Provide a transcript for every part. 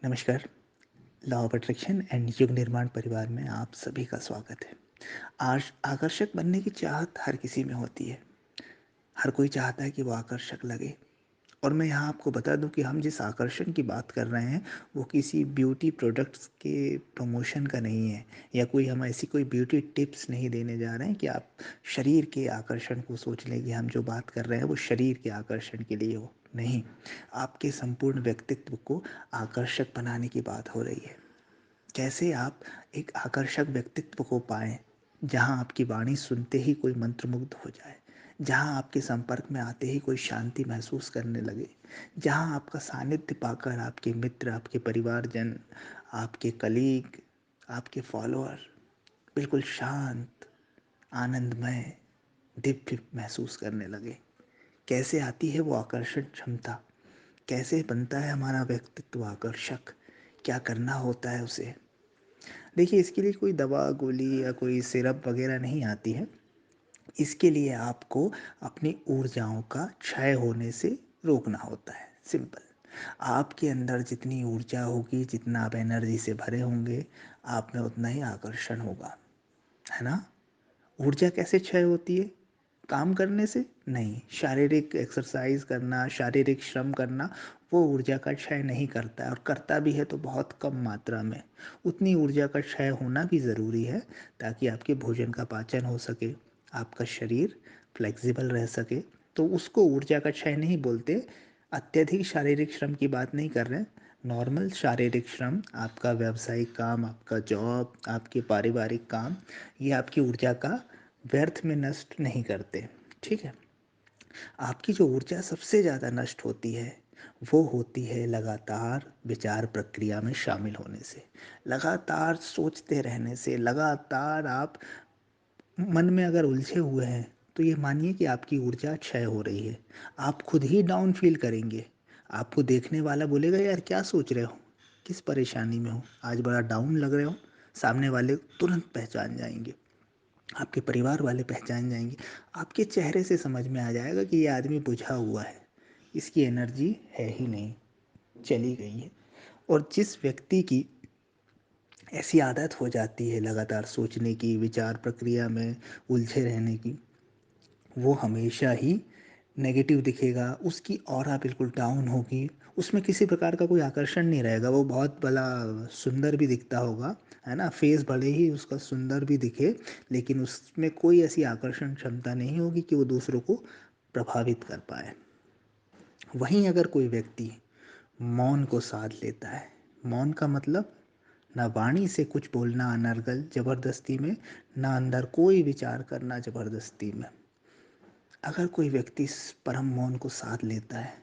नमस्कार। Law of attraction and युग निर्माण परिवार में आप सभी का स्वागत है। आज आकर्षक बनने की चाहत हर किसी में होती है। हर कोई चाहता है कि वो आकर्षक लगे। और मैं यहाँ आपको बता दूं कि हम जिस आकर्षण की बात कर रहे हैं वो किसी ब्यूटी प्रोडक्ट्स के प्रमोशन का नहीं है, या कोई हम ऐसी कोई ब्यूटी टिप्स नहीं देने जा रहे हैं कि आप शरीर के आकर्षण को सोच लें कि हम जो बात कर रहे हैं वो शरीर के आकर्षण के लिए हो। नहीं, आपके संपूर्ण व्यक्तित्व को आकर्षक बनाने की बात हो रही है। कैसे आप एक आकर्षक व्यक्तित्व को पाएं, जहां आपकी वाणी सुनते ही कोई मंत्रमुग्ध हो जाए, जहां आपके संपर्क में आते ही कोई शांति महसूस करने लगे, जहां आपका सानिध्य पाकर आपके मित्र, आपके परिवारजन, आपके कलीग, आपके फॉलोअर बिल्कुल शांत, आनंदमय, दिव्य महसूस करने लगे। कैसे आती है वो आकर्षण क्षमता? कैसे बनता है हमारा व्यक्तित्व आकर्षक? क्या करना होता है उसे? देखिए, इसके लिए कोई दवा गोली या कोई सिरप वगैरह नहीं आती है। इसके लिए आपको अपनी ऊर्जाओं का क्षय होने से रोकना होता है। सिंपल। आपके अंदर जितनी ऊर्जा होगी, जितना आप एनर्जी से भरे होंगे, आप में उतना ही आकर्षण होगा, है ना? ऊर्जा कैसे क्षय होती है? काम करने से नहीं। शारीरिक एक्सरसाइज करना, शारीरिक श्रम करना वो ऊर्जा का क्षय नहीं करता है, और करता भी है तो बहुत कम मात्रा में। उतनी ऊर्जा का क्षय होना भी ज़रूरी है ताकि आपके भोजन का पाचन हो सके, आपका शरीर फ्लेक्सिबल रह सके। तो उसको ऊर्जा का क्षय नहीं बोलते। अत्यधिक शारीरिक श्रम की बात नहीं कर रहे हैं। नॉर्मल शारीरिक श्रम, आपका व्यावसायिक काम, आपका जॉब, आपके पारिवारिक काम, ये आपकी ऊर्जा का व्यर्थ में नष्ट नहीं करते। ठीक है। आपकी जो ऊर्जा सबसे ज़्यादा नष्ट होती है वो होती है लगातार विचार प्रक्रिया में शामिल होने से, लगातार सोचते रहने से। लगातार आप मन में अगर उलझे हुए हैं तो ये मानिए कि आपकी ऊर्जा क्षय हो रही है। आप खुद ही डाउन फील करेंगे। आपको देखने वाला बोलेगा, यार क्या सोच रहे हो, किस परेशानी में हो, आज बड़ा डाउन लग रहे हो। सामने वाले तुरंत पहचान जाएंगे, आपके परिवार वाले पहचान जाएंगे। आपके चेहरे से समझ में आ जाएगा कि ये आदमी बुझा हुआ है, इसकी एनर्जी है ही नहीं, चली गई है। और जिस व्यक्ति की ऐसी आदत हो जाती है लगातार सोचने की, विचार प्रक्रिया में उलझे रहने की, वो हमेशा ही नेगेटिव दिखेगा। उसकी ऑरा बिल्कुल डाउन होगी। उसमें किसी प्रकार का कोई आकर्षण नहीं रहेगा। वो बहुत भला सुंदर भी दिखता होगा, है ना, फेस भले ही उसका सुंदर भी दिखे, लेकिन उसमें कोई ऐसी आकर्षण क्षमता नहीं होगी कि वो दूसरों को प्रभावित कर पाए। वहीं अगर कोई व्यक्ति मौन को साध लेता है, मौन का मतलब ना वाणी से कुछ बोलना अनर्गल जबरदस्ती में, ना अंदर कोई विचार करना जबरदस्ती में। अगर कोई व्यक्ति इस परम मौन को साध लेता है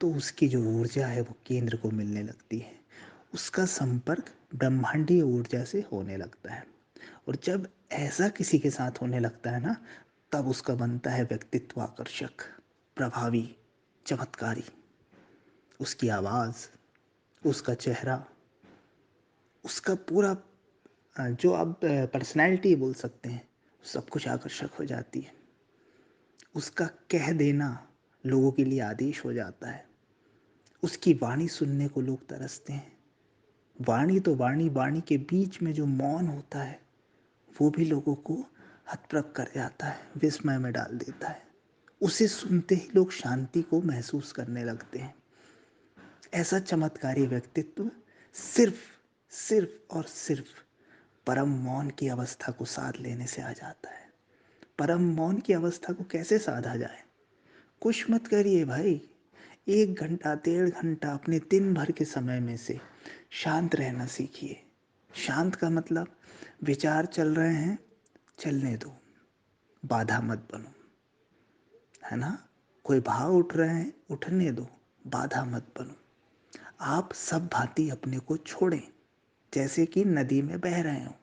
तो उसकी जो ऊर्जा है वो केंद्र को मिलने लगती है। उसका संपर्क ब्रह्मांडीय ऊर्जा से होने लगता है। और जब ऐसा किसी के साथ होने लगता है ना, तब उसका बनता है व्यक्तित्व आकर्षक, प्रभावी, चमत्कारी। उसकी आवाज़, उसका चेहरा, उसका पूरा जो आप पर्सनैलिटी बोल सकते हैं, सब कुछ आकर्षक हो जाती है। उसका कह देना लोगों के लिए आदेश हो जाता है। उसकी वाणी सुनने को लोग तरसते हैं। वाणी तो वाणी, वाणी के बीच में जो मौन होता है वो भी लोगों को हतप्रभ कर जाता है, विस्मय में डाल देता है। उसे सुनते ही लोग शांति को महसूस करने लगते हैं। ऐसा चमत्कारी व्यक्तित्व सिर्फ सिर्फ और सिर्फ परम मौन की अवस्था को साध लेने से आ जाता है। परम मौन की अवस्था को कैसे साधा जाए? कुछ मत करिए भाई। 1 घंटा 1.5 घंटा अपने दिन भर के समय में से शांत रहना सीखिए। शांत का मतलब, विचार चल रहे हैं, चलने दो, बाधा मत बनो, है ना? कोई भाव उठ रहे हैं, उठने दो, बाधा मत बनो। आप सब भांति अपने को छोड़ें, जैसे कि नदी में बह रहे हो।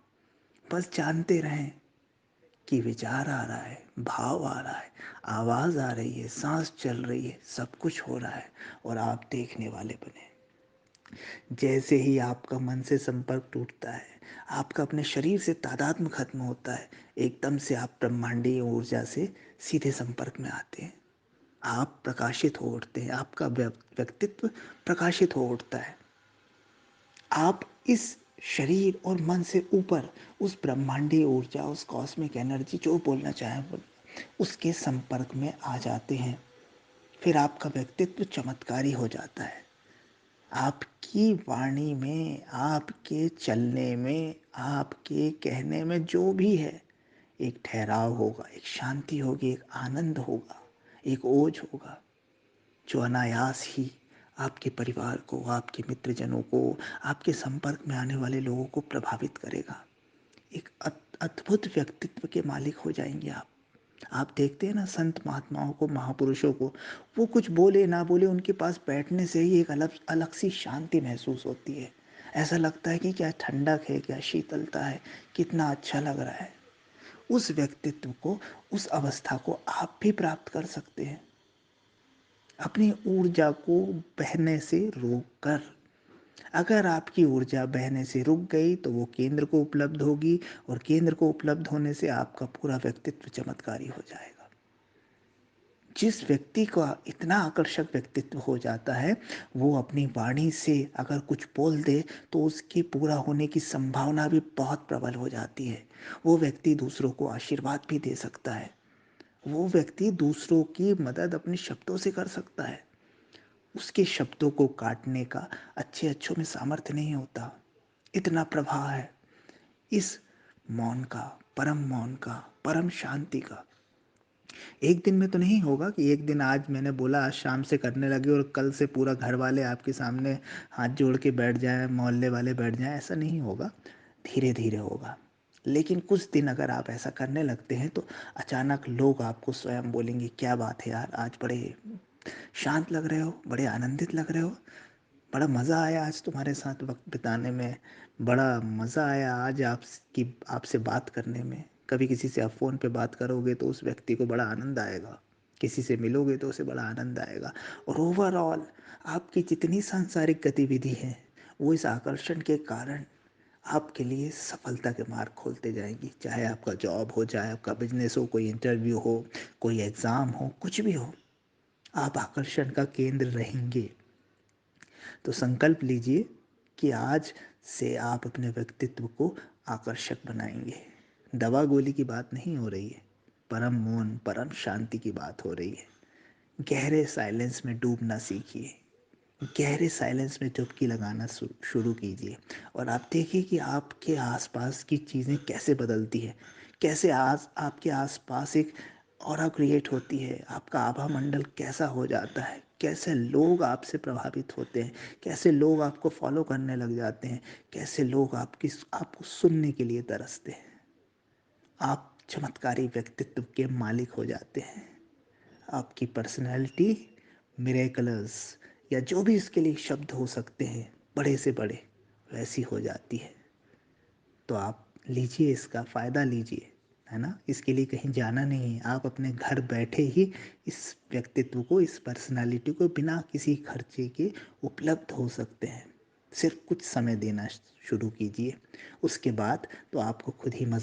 बस जानते रहें कि विचार आ रहा है, भाव आ रहा है, आवाज़ आ रही है, सांस चल रही है, सब कुछ हो रहा है, और आप देखने वाले बने। जैसे ही आपका मन से संपर्क टूटता है, आपका अपने शरीर से तादात्म्य खत्म होता है, एकदम से आप ब्रह्मांडीय ऊर्जा से सीधे संपर्क में आते हैं। आप प्रकाशित हो उठते हैं, आपका व्यक्तित्व प्रकाशित हो उठता है। आप इस शरीर और मन से ऊपर उस ब्रह्मांडीय ऊर्जा, उस कॉस्मिक एनर्जी, जो बोलना चाहें वो, उसके संपर्क में आ जाते हैं। फिर आपका व्यक्तित्व चमत्कारी हो जाता है। आपकी वाणी में, आपके चलने में, आपके कहने में जो भी है, एक ठहराव होगा, एक शांति होगी, एक आनंद होगा, एक ओज होगा, जो अनायास ही आपके परिवार को, आपके मित्रजनों को, आपके संपर्क में आने वाले लोगों को प्रभावित करेगा। एक अद्भुत व्यक्तित्व के मालिक हो जाएंगे आप। आप देखते हैं ना संत महात्माओं को, महापुरुषों को, वो कुछ बोले ना बोले, उनके पास बैठने से ही एक अलग अलग सी शांति महसूस होती है। ऐसा लगता है कि क्या ठंडक है, क्या शीतलता है, कितना अच्छा लग रहा है। उस व्यक्तित्व को, उस अवस्था को आप भी प्राप्त कर सकते हैं, अपनी ऊर्जा को बहने से रोक कर। अगर आपकी ऊर्जा बहने से रुक गई तो वो केंद्र को उपलब्ध होगी, और केंद्र को उपलब्ध होने से आपका पूरा व्यक्तित्व चमत्कारी हो जाएगा। जिस व्यक्ति का इतना आकर्षक व्यक्तित्व हो जाता है, वो अपनी वाणी से अगर कुछ बोल दे तो उसके पूरा होने की संभावना भी बहुत प्रबल हो जाती है। वो व्यक्ति दूसरों को आशीर्वाद भी दे सकता है। वो व्यक्ति दूसरों की मदद अपने शब्दों से कर सकता है। उसके शब्दों को काटने का अच्छे अच्छों में सामर्थ्य नहीं होता। इतना प्रभाव है इस मौन का, परम मौन का, परम शांति का। एक दिन में तो नहीं होगा कि एक दिन आज मैंने बोला, आज शाम से करने लगे और कल से पूरा घर वाले आपके सामने हाथ जोड़ के बैठ जाएं, मोहल्ले वाले बैठ जाएं। ऐसा नहीं होगा, धीरे धीरे होगा। लेकिन कुछ दिन अगर आप ऐसा करने लगते हैं तो अचानक लोग आपको स्वयं बोलेंगे, क्या बात है यार, आज बड़े शांत लग रहे हो, बड़े आनंदित लग रहे हो, बड़ा मज़ा आया आज तुम्हारे साथ वक्त बिताने में, बड़ा मज़ा आया आज आपकी आपसे बात करने में। कभी किसी से आप फ़ोन पे बात करोगे तो उस व्यक्ति को बड़ा आनंद आएगा, किसी से मिलोगे तो उसे बड़ा आनंद आएगा। और ओवरऑल आपकी जितनी सांसारिक गतिविधि है, वो इस आकर्षण के कारण आपके लिए सफलता के मार्ग खोलते जाएंगी। चाहे आपका जॉब हो, चाहे आपका बिजनेस हो, कोई इंटरव्यू हो, कोई एग्ज़ाम हो, कुछ भी हो, आप आकर्षण का केंद्र रहेंगे। तो संकल्प लीजिए कि आज से आप अपने व्यक्तित्व को आकर्षक बनाएंगे। दवा गोली की बात नहीं हो रही है, परम मौन, परम शांति की बात हो रही है। गहरे साइलेंस में डूबना सीखिए, गहरे साइलेंस में डुबकी लगाना शुरू कीजिए, और आप देखिए कि आपके आसपास की चीज़ें कैसे बदलती हैं, कैसे आज आपके आसपास एक ऑरा क्रिएट होती है, आपका आभा मंडल कैसा हो जाता है, कैसे लोग आपसे प्रभावित होते हैं, कैसे लोग आपको फॉलो करने लग जाते हैं, कैसे लोग आपको सुनने के लिए तरसते हैं। आप चमत्कारी व्यक्तित्व के मालिक हो जाते हैं। आपकी पर्सनैलिटी मिरेकलस, या जो भी इसके लिए शब्द हो सकते हैं, बड़े से बड़े, वैसी हो जाती है। तो आप लीजिए, इसका फ़ायदा लीजिए, है ना। इसके लिए कहीं जाना नहीं है, आप अपने घर बैठे ही इस व्यक्तित्व को, इस पर्सनालिटी को बिना किसी खर्चे के उपलब्ध हो सकते हैं। सिर्फ कुछ समय देना शुरू कीजिए, उसके बाद तो आपको खुद ही मज़ा